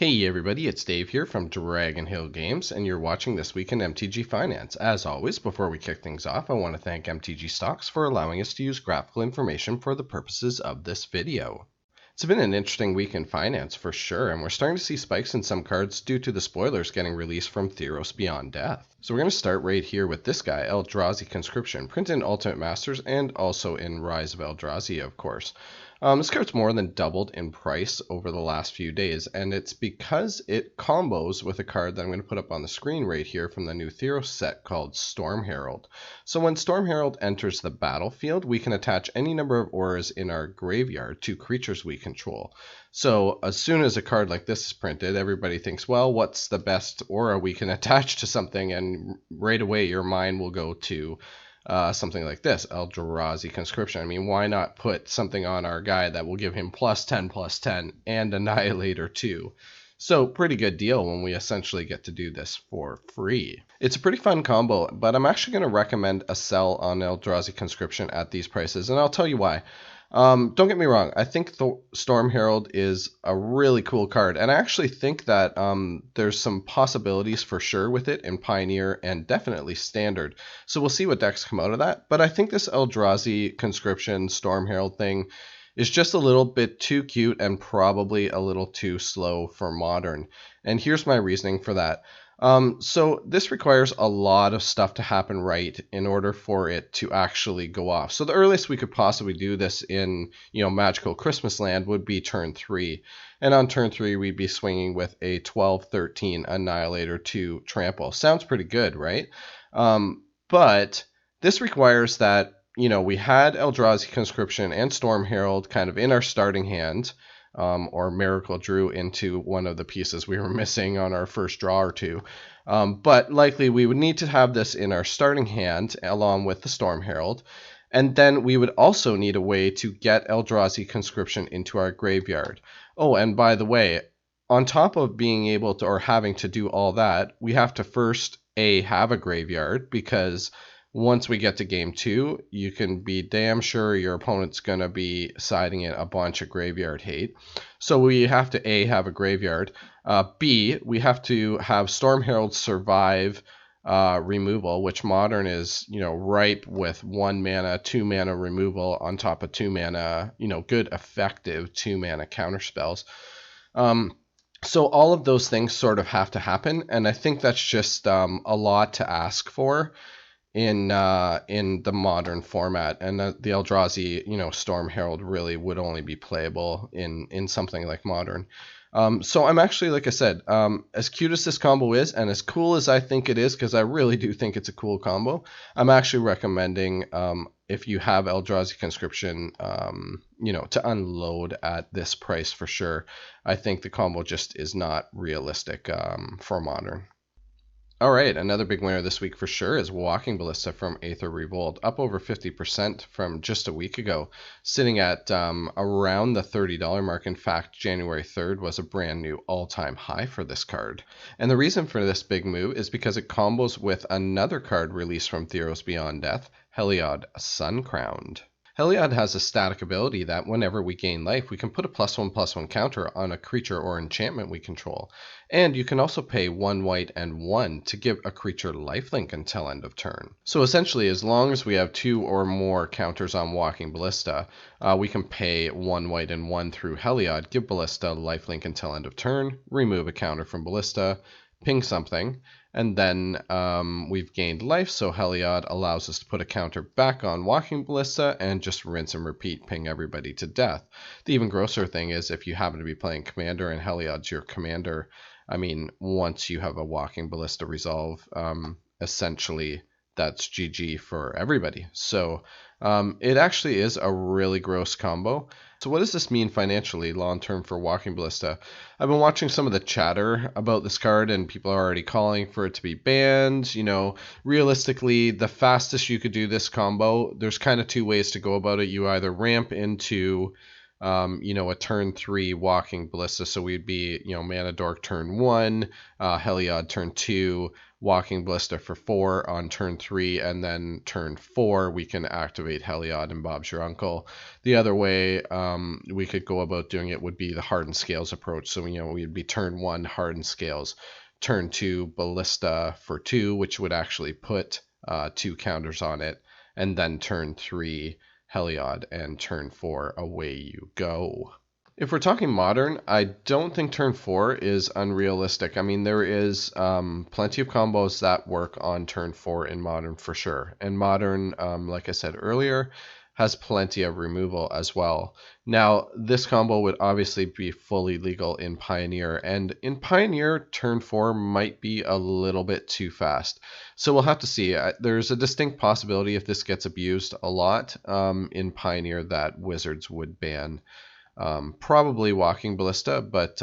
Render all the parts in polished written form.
Hey everybody, it's Dave here from Dragonhill Games, and you're watching This Week in MTG Finance. As always, before we kick things off, I want to thank MTG Stocks for allowing us to use graphical information for the purposes of this video. It's been an interesting week in finance for sure, and we're starting to see spikes in some cards due to the spoilers getting released from Theros Beyond Death. So we're going to start right here with this guy, Eldrazi Conscription, printed in Ultimate Masters and also in Rise of Eldrazi, of course. This card's more than doubled in price over the last few days, and it's because it combos with a card that I'm going to put up on the screen right here from the new Theros set called Storm Herald. So when Storm Herald enters the battlefield, we can attach any number of auras in our graveyard to creatures we control. So as soon as a card like this is printed, everybody thinks, well, what's the best aura we can attach to something? And right away your mind will go to something like this, Eldrazi Conscription. I mean, why not put something on our guy that will give him +10/+10 and Annihilator too? So pretty good deal when we essentially get to do this for free. It's a pretty fun combo, but I'm actually going to recommend a sell on Eldrazi Conscription at these prices, and I'll tell you why. Don't get me wrong, I think the Storm Herald is a really cool card, and I actually think that there's some possibilities for sure with it in Pioneer and definitely Standard. So we'll see what decks come out of that, but I think this Eldrazi Conscription Storm Herald thing is just a little bit too cute and probably a little too slow for Modern. And here's my reasoning for that. So this requires a lot of stuff to happen right in order for it to actually go off. So the earliest we could possibly do this in, Magical Christmas Land would be turn 3. And on turn 3, we'd be swinging with a 12/13 Annihilator to Trample. Sounds pretty good, right? But this requires that, we had Eldrazi Conscription and Storm Herald kind of in our starting hand. Or Miracle drew into one of the pieces we were missing on our first draw or two. But likely we would need to have this in our starting hand along with the Storm Herald. And then we would also need a way to get Eldrazi Conscription into our graveyard. Oh, and by the way, on top of being able to or having to do all that, we have to first have a graveyard, because once we get to game 2, you can be damn sure your opponent's going to be siding in a bunch of graveyard hate. So we have to have a graveyard. B, we have to have Storm Herald survive removal, which Modern is, ripe with 1 mana, 2 mana removal on top of 2 mana, good effective 2 mana counter spells. So all of those things sort of have to happen, and I think that's just a lot to ask for in the Modern format, and the Eldrazi Storm Herald really would only be playable in something like Modern. So I'm actually, like I said, as cute as this combo is and as cool as I think it is, because I really do think it's a cool combo, I'm actually recommending, if you have Eldrazi Conscription, to unload at this price for sure. I think the combo just is not realistic for Modern. All right, another big winner this week for sure is Walking Ballista from Aether Revolt, up over 50% from just a week ago, sitting at around the $30 mark. In fact, January 3rd was a brand new all-time high for this card. And the reason for this big move is because it combos with another card released from Theros Beyond Death, Herald, Uncrowned. Herald has a static ability that whenever we gain life, we can put a +1/+1 counter on a creature or enchantment we control. And you can also pay 1 white and 1 to give a creature lifelink until end of turn. So essentially, as long as we have 2 or more counters on Walking Ballista, we can pay 1 white and 1 through Herald, give Ballista lifelink until end of turn, remove a counter from Ballista, ping something, and then we've gained life, so Herald allows us to put a counter back on Walking Ballista and just rinse and repeat, ping everybody to death. The even grosser thing is if you happen to be playing Commander and Herald's your commander, I mean, once you have a Walking Ballista resolve, essentially that's GG for everybody. So it actually is a really gross combo. So what does this mean financially long-term for Walking Ballista? I've been watching some of the chatter about this card, and people are already calling for it to be banned. Realistically, the fastest you could do this combo, there's kind of 2 ways to go about it. You either ramp into a turn 3 Walking Ballista. So we'd be, Mana Dork turn 1, Heliod turn 2, Walking Ballista for 4 on turn 3, and then turn 4 we can activate Heliod and Bob's Your Uncle. The other way we could go about doing it would be the Hardened Scales approach. So, we'd be turn 1 Hardened Scales, turn 2 Ballista for 2, which would actually put 2 counters on it, and then turn 3 Heliod, and turn 4 away you go. If we're talking Modern, I don't think turn 4 is unrealistic. I mean, there is plenty of combos that work on turn 4 in Modern for sure. And Modern, like I said earlier, has plenty of removal as well. Now, this combo would obviously be fully legal in Pioneer, and in Pioneer, turn 4 might be a little bit too fast. So we'll have to see. There's a distinct possibility if this gets abused a lot in Pioneer that Wizards would ban probably Walking Ballista, but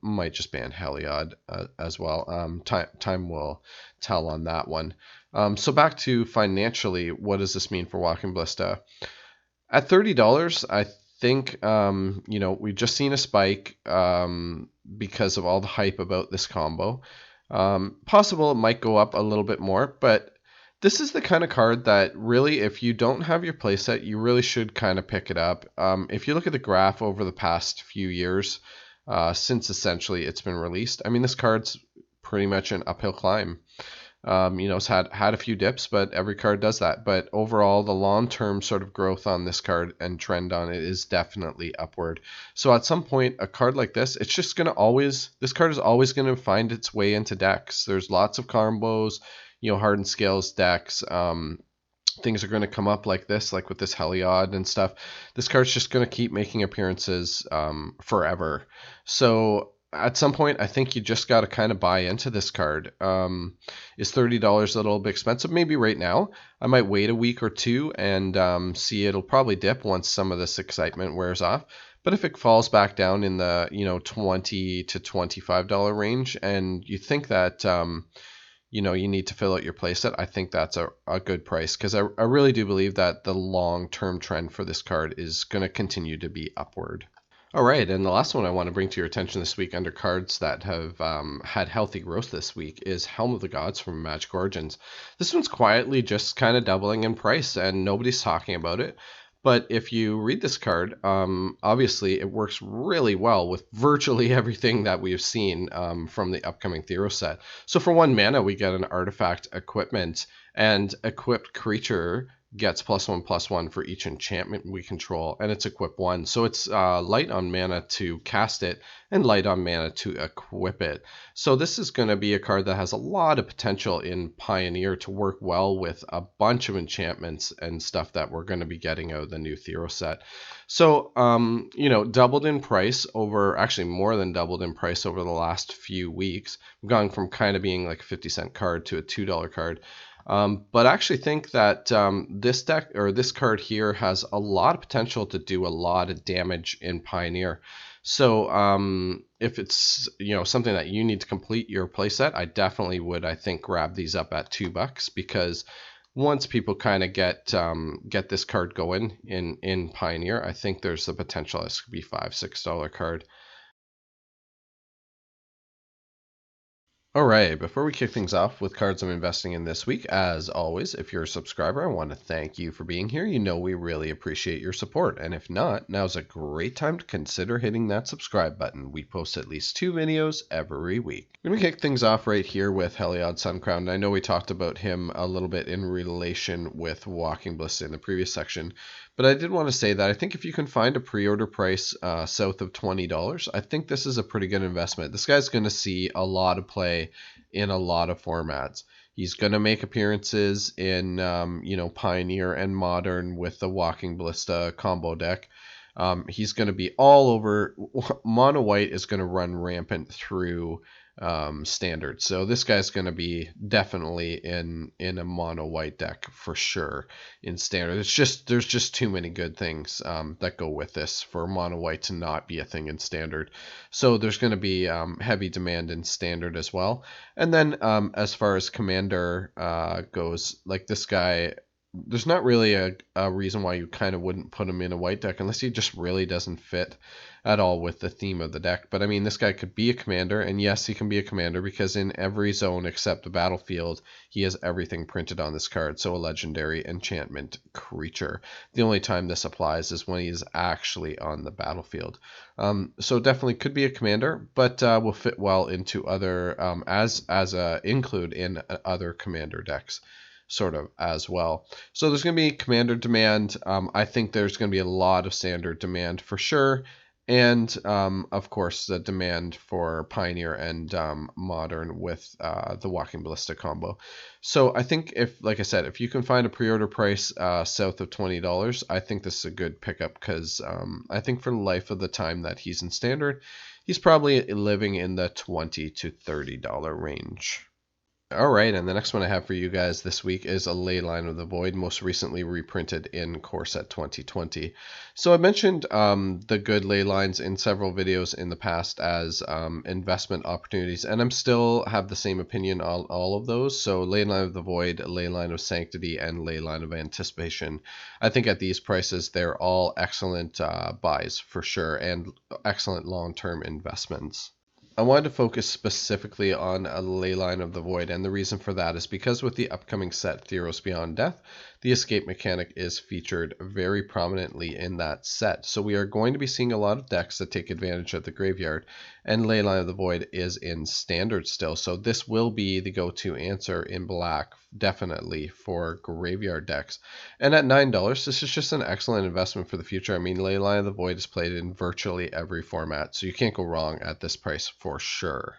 might just ban Heliod as well. Time will tell on that one. So back to financially, what does this mean for Walking Ballista? At $30, I think we've just seen a spike because of all the hype about this combo. Possible it might go up a little bit more, but this is the kind of card that really, if you don't have your playset, you really should kind of pick it up. If you look at the graph over the past few years, since essentially it's been released, I mean, this card's pretty much an uphill climb. It's had a few dips, but every card does that. But overall, the long-term sort of growth on this card and trend on it is definitely upward. So at some point, a card like this, it's just going to this card is always going to find its way into decks. There's lots of combos, Hardened Scales decks, things are going to come up like this, like with this Heliod and stuff. This card's just going to keep making appearances forever. So at some point, I think you just got to kind of buy into this card. Is $30 a little bit expensive? Maybe right now. I might wait a week or two and see it'll probably dip once some of this excitement wears off. But if it falls back down in the $20 to $25 range, and you think that you need to fill out your playset, I think that's a good price, because I really do believe that the long-term trend for this card is going to continue to be upward. All right, and the last one I want to bring to your attention this week under cards that have had healthy growth this week is Helm of the Gods from Magic Origins. This one's quietly just kind of doubling in price, and nobody's talking about it. But if you read this card, obviously it works really well with virtually everything that we've seen from the upcoming Thero set. So for 1 mana, we get an artifact equipment, and equipped creature gets +1/+1 for each enchantment we control, and it's equip 1. So it's light on mana to cast it and light on mana to equip it. So this is going to be a card that has a lot of potential in Pioneer to work well with a bunch of enchantments and stuff that we're going to be getting out of the new Thero set. So, doubled in price actually more than doubled in price over the last few weeks. We've gone from kind of being like a 50-cent card to a $2 card. But I actually think that this deck, or this card here, has a lot of potential to do a lot of damage in Pioneer. So if it's something that you need to complete your playset, I definitely would, I think, grab these up at $2, because once people kind of get this card going in Pioneer, I think there's the potential this could be $5-6 card. All right, before we kick things off with cards I'm investing in this week, as always, if you're a subscriber, I want to thank you for being here. We really appreciate your support. And if not, now's a great time to consider hitting that subscribe button. We post at least 2 videos every week. Let me kick things off right here with Heliod Uncrowned. I know we talked about him a little bit in relation with Walking Ballista in the previous section, but I did want to say that I think if you can find a pre-order price south of $20, I think this is a pretty good investment. This guy's going to see a lot of play in a lot of formats. He's going to make appearances in Pioneer and Modern with the Walking Ballista combo deck. He's going to be all over. Mono White is going to run rampant through Standard. So this guy's going to be definitely in a Mono White deck for sure in Standard. There's just too many good things that go with this for Mono White to not be a thing in Standard. So there's going to be heavy demand in Standard as well. And then as far as Commander goes, like this guy, there's not really a reason why you kind of wouldn't put him in a white deck unless he just really doesn't fit at all with the theme of the deck. But I mean, this guy could be a commander, and yes, he can be a commander because in every zone except the battlefield, he has everything printed on this card. So a legendary enchantment creature. The only time this applies is when he's actually on the battlefield. So definitely could be a commander, but will fit well into other as a include in other commander decks sort of as well. So there's going to be commander demand. I think there's going to be a lot of standard demand for sure. And of course, the demand for Pioneer and Modern with the Walking Ballista combo. So I think like I said, if you can find a pre-order price south of $20, I think this is a good pickup because I think for the life of the time that he's in standard, he's probably living in the $20 to $30 range. All right, and the next one I have for you guys this week is a Leyline of the Void, most recently reprinted in Core Set 2020. So I mentioned the good Leylines in several videos in the past as investment opportunities, and I'm still have the same opinion on all of those. So Leyline of the Void, Leyline of Sanctity, and Leyline of Anticipation. I think at these prices, they're all excellent buys for sure, and excellent long-term investments. I wanted to focus specifically on a Leyline of the Void, and the reason for that is because with the upcoming set Theros Beyond Death, the escape mechanic is featured very prominently in that set. So we are going to be seeing a lot of decks that take advantage of the graveyard, and Leyline of the Void is in standard still. So this will be the go-to answer in black, definitely, for graveyard decks. And at $9, this is just an excellent investment for the future. I mean, Leyline of the Void is played in virtually every format, so you can't go wrong at this price for sure.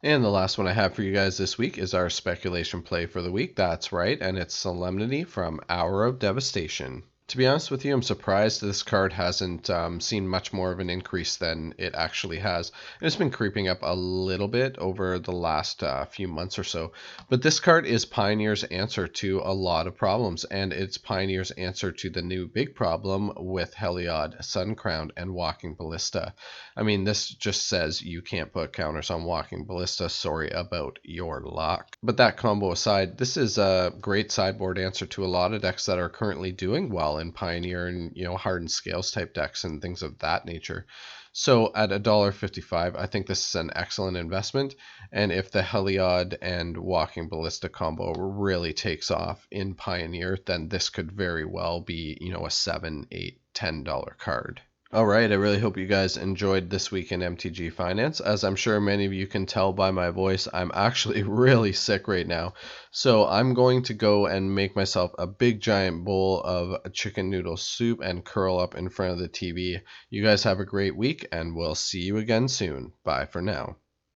And the last one I have for you guys this week is our speculation play for the week. That's right, and it's Solemnity from Hour of Devastation. To be honest with you, I'm surprised this card hasn't seen much more of an increase than it actually has. It's been creeping up a little bit over the last few months or so. But this card is Pioneer's answer to a lot of problems, and it's Pioneer's answer to the new big problem with Herald, Uncrowned, and Walking Ballista. I mean, this just says you can't put counters on Walking Ballista. Sorry about your luck. But that combo aside, this is a great sideboard answer to a lot of decks that are currently doing well in Pioneer and hardened scales type decks and things of that nature. So at $1.55, I think this is an excellent investment. And if the Herald and Walking Ballista combo really takes off in Pioneer, then this could very well be, a $7, $8, $10 card. All right, I really hope you guys enjoyed this week in MTG Finance. As I'm sure many of you can tell by my voice, I'm actually really sick right now. So I'm going to go and make myself a big giant bowl of chicken noodle soup and curl up in front of the TV. You guys have a great week, and we'll see you again soon. Bye for now.